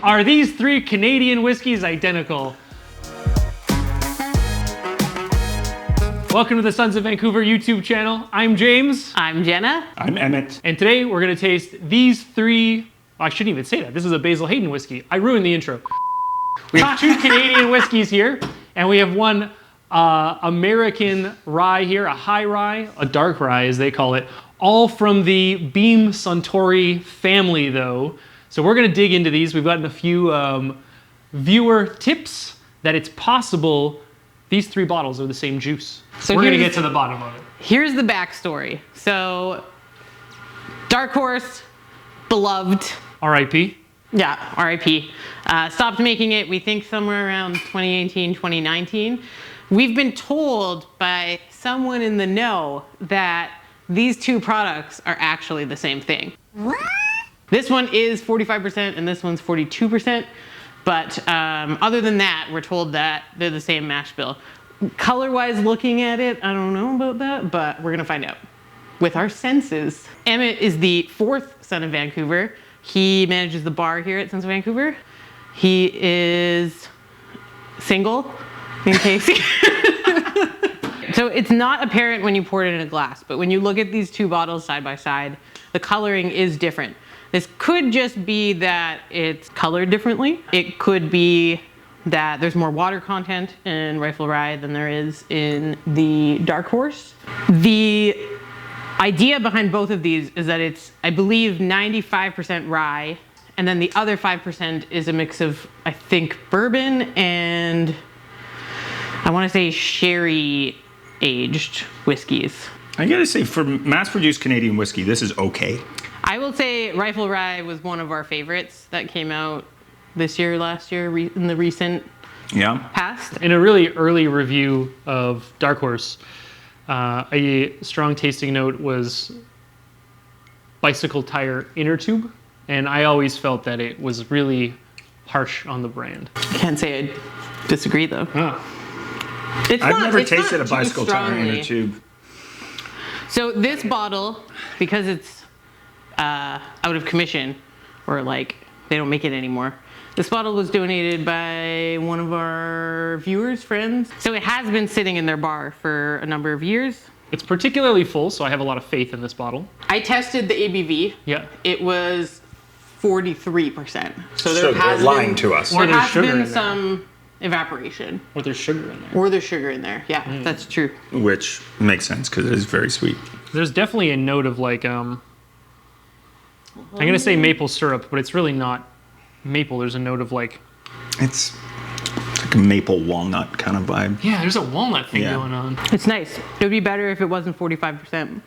Are these three Canadian whiskeys identical? Welcome to the Sons of Vancouver YouTube channel. I'm James. I'm Jenna. I'm Emmett. And today we're gonna taste these three, I shouldn't even say that. This is a Basil Hayden whiskey. I ruined the intro. We have two Canadian whiskeys here, and we have one American rye here, a high rye, a dark rye as they call it, all from the Beam Suntory family though. So we're gonna dig into these. We've gotten a few viewer tips that it's possible these three bottles are the same juice. So we're gonna get to the bottom of it. Here's the backstory. So, Dark Horse, beloved. R.I.P. Yeah, R.I.P. Stopped making it, we think somewhere around 2018, 2019. We've been told by someone in the know that these two products are actually the same thing. What? This one is 45% and this one's 42%. But other than that, we're told that they're the same mash bill. Color-wise, looking at it, I don't know about that, but we're gonna find out with our senses. Emmett is the fourth son of Vancouver. He manages the bar here at Sons of Vancouver. He is single, in case. So it's not apparent when you pour it in a glass, but when you look at these two bottles side by side, the coloring is different. This could just be that it's colored differently. It could be that there's more water content in Reifel Rye than there is in the Dark Horse. The idea behind both of these is that it's, I believe, 95% rye, and then the other 5% is a mix of, I think, bourbon and I want to say sherry aged whiskeys. I gotta say, for mass-produced Canadian whiskey, this is okay. I will say Reifel Rye was one of our favorites that came out this year, last year, in the recent past. In a really early review of Dark Horse, a strong tasting note was bicycle tire inner tube, and I always felt that it was really harsh on the brand. Can't say I disagree though. Oh. I've never tasted a bicycle tire inner tube. So this bottle, because it's out of commission, or like they don't make it anymore. This bottle was donated by one of our viewers' friends. So it has been sitting in their bar for a number of years. It's particularly full, so I have a lot of faith in this bottle. I tested the ABV. Yeah. It was 43%. So they're lying to us. There has been some evaporation. Or there's sugar in there. Or there's sugar in there. Yeah, that's true. Which makes sense because it is very sweet. There's definitely a note of like, I'm gonna say maple syrup, but it's really not maple. There's a note of like... It's like a maple walnut kind of vibe. Yeah, there's a walnut thing going on. It's nice. It would be better if it wasn't 45%.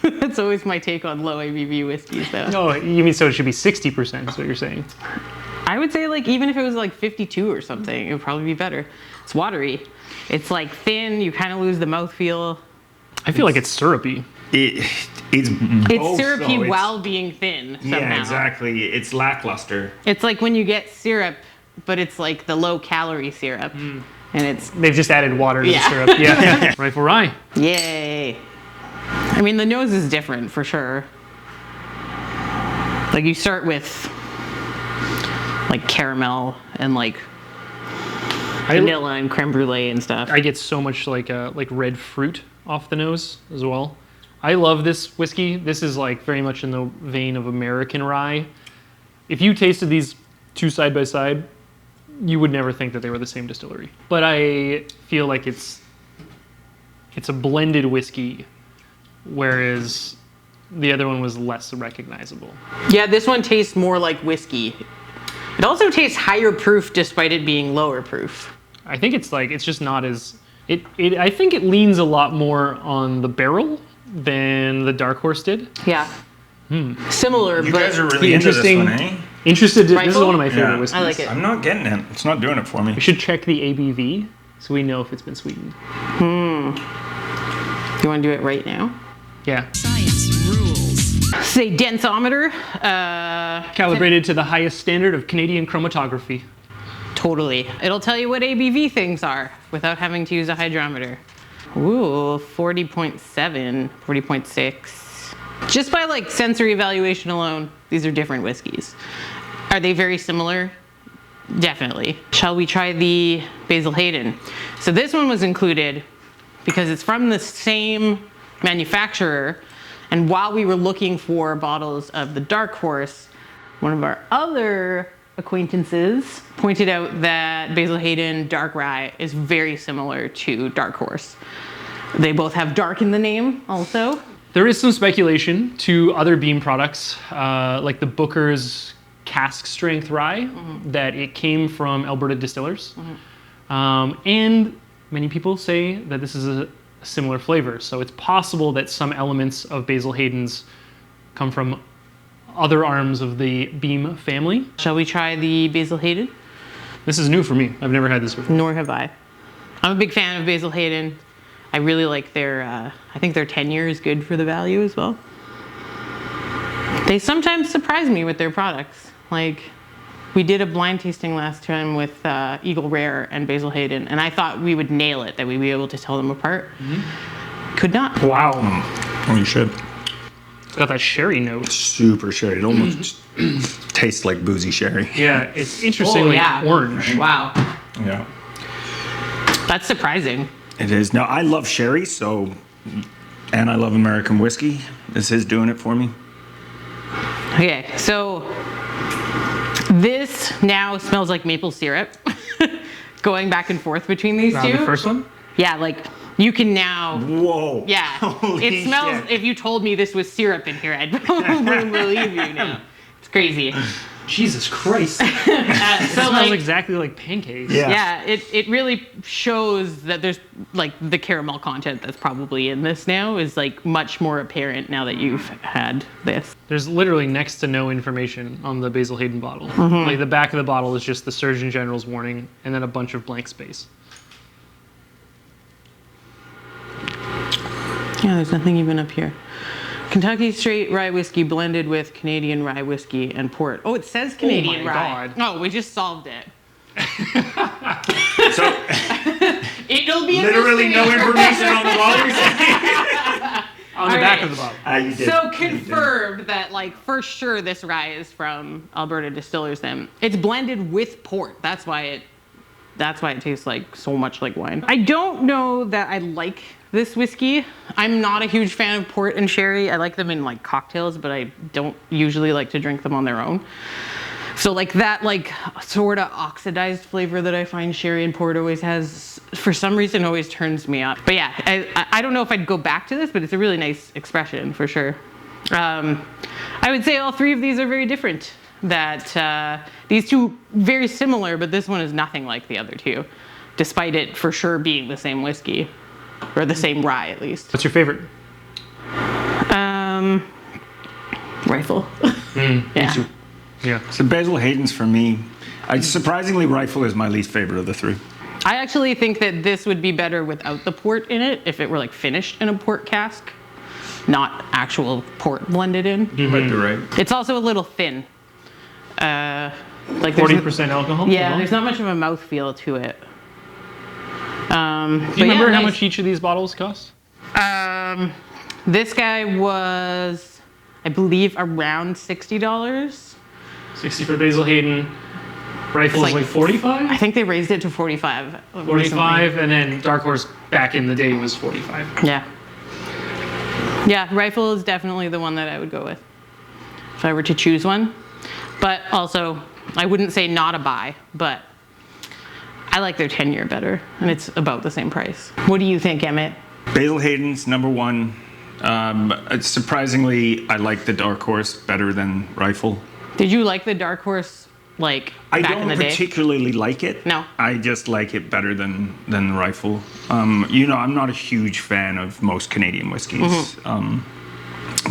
That's always my take on low ABV whiskeys though. No, you mean so it should be 60% is what you're saying? I would say like even if it was like 52 or something, it would probably be better. It's watery. It's like thin, you kind of lose the mouthfeel. I feel like it's syrupy. It's syrupy while being thin somehow. Yeah, exactly. It's lackluster. It's like when you get syrup, but it's like the low calorie syrup. And it's... They've just added water to the syrup. Yeah. Reifel Rye. Yay. I mean, the nose is different for sure. Like you start with like caramel and like vanilla and creme brulee and stuff. I get so much like red fruit off the nose as well. I love this whiskey. This is like very much in the vein of American rye. If you tasted these two side by side, you would never think that they were the same distillery. But I feel like it's a blended whiskey, whereas the other one was less recognizable. Yeah, this one tastes more like whiskey. It also tastes higher proof despite it being lower proof. I think it's like, it's just not as, I think it leans a lot more on the barrel than the Dark Horse did. Yeah. Similar, you but... guys are really into this one, eh? This is one of my favorite whiskeys. I like it. I'm not getting it. It's not doing it for me. We should check the ABV so we know if it's been sweetened. You want to do it right now? Yeah. Science rules. Say densometer. Calibrated to the highest standard of Canadian chromatography. Totally. It'll tell you what ABV things are without having to use a hydrometer. Ooh, 40.7, 40.6. Just by like sensory evaluation alone, these are different whiskeys. Are they very similar Definitely. Shall we try the Basil Hayden? So this one was included because it's from the same manufacturer. And while we were looking for bottles of the Dark Horse, one of our other acquaintances pointed out that Basil Hayden Dark Rye is very similar to Dark Horse. They both have dark in the name also. There is some speculation to other Beam products, like the Booker's cask strength rye, that it came from Alberta Distillers. And many people say that this is a similar flavor. So it's possible that some elements of Basil Hayden's come from other arms of the Beam family. Shall we try the Basil Hayden? This is new for me. I've never had this before. Nor have I. I'm a big fan of Basil Hayden. I really like their, I think their tenure is good for the value as well. They sometimes surprise me with their products. Like, we did a blind tasting last time with Eagle Rare and Basil Hayden, and I thought we would nail it, that we'd be able to tell them apart. Could not. Wow. Oh, you should. It's got that sherry note. Super sherry. It almost tastes like boozy sherry. Yeah, it's interestingly orange. Wow. Yeah. That's surprising. It is. Now, I love sherry, so, and I love American whiskey. This is doing it for me. Okay, so this now smells like maple syrup. Going back and forth between these two. The first one? Yeah, like you can now. Whoa. Yeah. Holy it smells, shit. if you told me this was syrup in here, I'd probably believe you now. It's crazy. Jesus Christ. It So smells like, exactly like pancakes. Yeah. yeah, it really shows that there's like the caramel content that's probably in this now is like much more apparent now that you've had this. There's literally next to no information on the Basil Hayden bottle. Like the back of the bottle is just the Surgeon General's warning and then a bunch of blank space. Yeah, there's nothing even up here. Kentucky straight rye whiskey blended with Canadian rye whiskey and port. Oh, it says Canadian my rye. God. Oh, we just solved it. So, It'll be literally no information on the bottle. On the All back right. of the bottle. You did. So confirmed that, like, for sure this rye is from Alberta Distillers. Then it's blended with port. That's why it tastes like so much like wine. I don't know that I like this whiskey. I'm not a huge fan of port and sherry. I like them in like cocktails, but I don't usually like to drink them on their own. So like that like sort of oxidized flavor that I find sherry and port always has, for some reason, always turns me up. But yeah, I don't know if I'd go back to this, but it's a really nice expression for sure. I would say all three of these are very different. That these two very similar, but this one is nothing like the other two, despite it for sure being the same whiskey, or the same rye at least. What's your favorite? Rifle. Yeah. Yeah. So Basil Hayden's for me. Surprisingly, Rifle is my least favorite of the three. I actually think that this would be better without the port in it, if it were like finished in a port cask, not actual port blended in. But you're right. It's also a little thin. Like 40% alcohol? Yeah, there's not much of a mouthfeel to it. Do you remember how much each of these bottles cost? This guy was, I believe, around $60. 60 for Basil Hayden. Rifle It's is like- like 45? I think they raised it to 45. 45, and then Dark Horse back in the day was 45. Yeah. Yeah, Rifle is definitely the one that I would go with if I were to choose one. But also, I wouldn't say not a buy, but I like their tenure better, and it's about the same price. What do you think, Emmett? Basil Hayden's number one. Surprisingly, I like the Dark Horse better than Rifle. Did you like the Dark Horse, like, I back in don't the day? particularly like it. No. I just like it better than Rifle. You know, I'm not a huge fan of most Canadian whiskeys.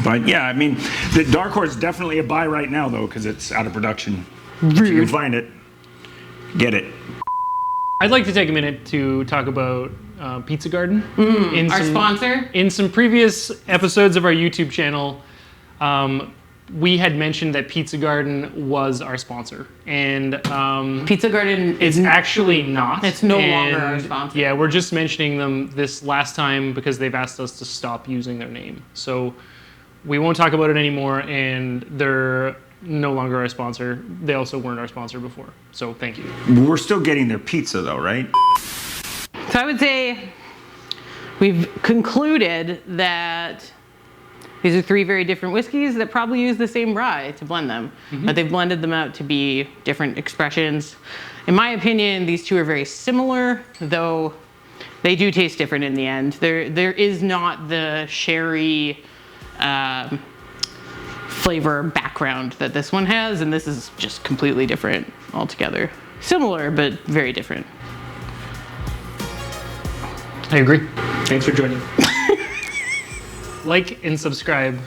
But yeah, I mean, the Dark Horse is definitely a buy right now, though, because it's out of production. If you can find it, get it. I'd like to take a minute to talk about Pizza Garden. Our sponsor? In some previous episodes of our YouTube channel, we had mentioned that Pizza Garden was our sponsor. And Pizza Garden it's actually not. It's no longer our sponsor. Yeah, we're just mentioning them this last time because they've asked us to stop using their name. So we won't talk about it anymore, and their no longer our sponsor. They also weren't our sponsor before. So thank you. We're still getting their pizza though, right? So I would say we've concluded that these are three very different whiskeys that probably use the same rye to blend them, but they've blended them out to be different expressions. In my opinion, these two are very similar, though they do taste different in the end. There is not the sherry flavor background that this one has, and this is just completely different altogether. Similar, but very different. I agree. Thanks for joining. Like and subscribe.